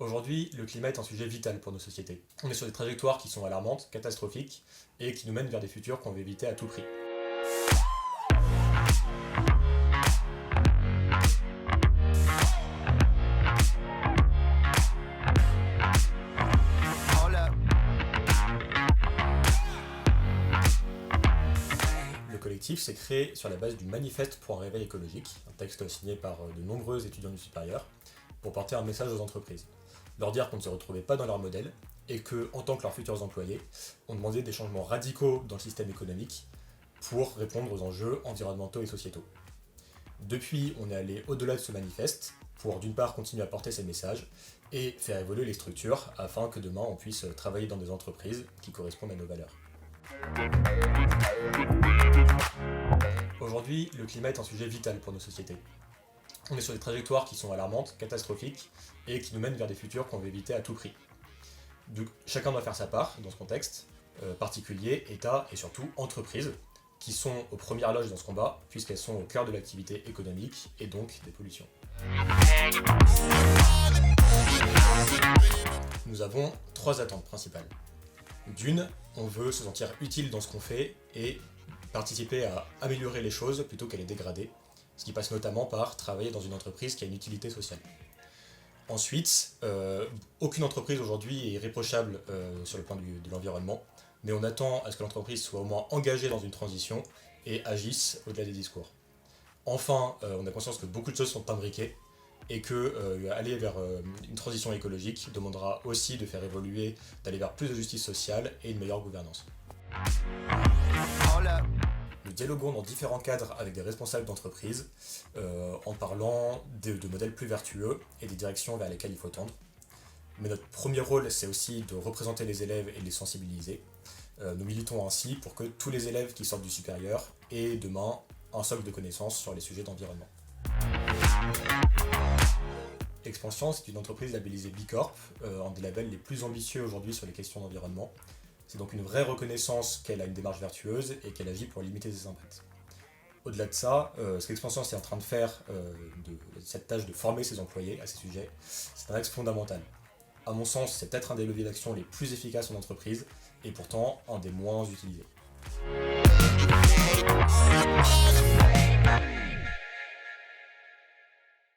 Aujourd'hui, le climat est un sujet vital pour nos sociétés. On est sur des trajectoires qui sont alarmantes, catastrophiques, et qui nous mènent vers des futurs qu'on veut éviter à tout prix. Le collectif s'est créé sur la base du Manifeste pour un réveil écologique, un texte signé par de nombreux étudiants du supérieur, pour porter un message aux entreprises. Leur dire qu'on ne se retrouvait pas dans leur modèle, et que, en tant que leurs futurs employés, on demandait des changements radicaux dans le système économique pour répondre aux enjeux environnementaux et sociétaux. Depuis, on est allé au-delà de ce manifeste pour d'une part continuer à porter ces messages et faire évoluer les structures afin que demain on puisse travailler dans des entreprises qui correspondent à nos valeurs. Aujourd'hui, le climat est un sujet vital pour nos sociétés. On est sur des trajectoires qui sont alarmantes, catastrophiques et qui nous mènent vers des futurs qu'on veut éviter à tout prix. Donc, chacun doit faire sa part dans ce contexte, particulier, État et surtout entreprises, qui sont aux premières loges dans ce combat, puisqu'elles sont au cœur de l'activité économique et donc des pollutions. Nous avons 3 attentes principales. D'une, on veut se sentir utile dans ce qu'on fait et participer à améliorer les choses plutôt qu'à les dégrader, ce qui passe notamment par travailler dans une entreprise qui a une utilité sociale. Ensuite, aucune entreprise aujourd'hui est irréprochable sur le plan de l'environnement, mais on attend à ce que l'entreprise soit au moins engagée dans une transition et agisse au-delà des discours. Enfin, on a conscience que beaucoup de choses sont imbriquées et que aller vers une transition écologique demandera aussi de faire évoluer, d'aller vers plus de justice sociale et une meilleure gouvernance. Nous dialoguons dans différents cadres avec des responsables d'entreprises en parlant de modèles plus vertueux et des directions vers lesquelles il faut tendre. Mais notre premier rôle, c'est aussi de représenter les élèves et de les sensibiliser. Nous militons ainsi pour que tous les élèves qui sortent du supérieur aient demain un socle de connaissances sur les sujets d'environnement. Expansion, c'est une entreprise labellisée B Corp, un des labels les plus ambitieux aujourd'hui sur les questions d'environnement. C'est donc une vraie reconnaissance qu'elle a une démarche vertueuse et qu'elle agit pour limiter ses impacts. Au-delà de ça, ce qu'Expansion est en train de faire, de cette tâche de former ses employés à ces sujets, c'est un axe fondamental. À mon sens, c'est peut-être un des leviers d'action les plus efficaces en entreprise et pourtant un des moins utilisés.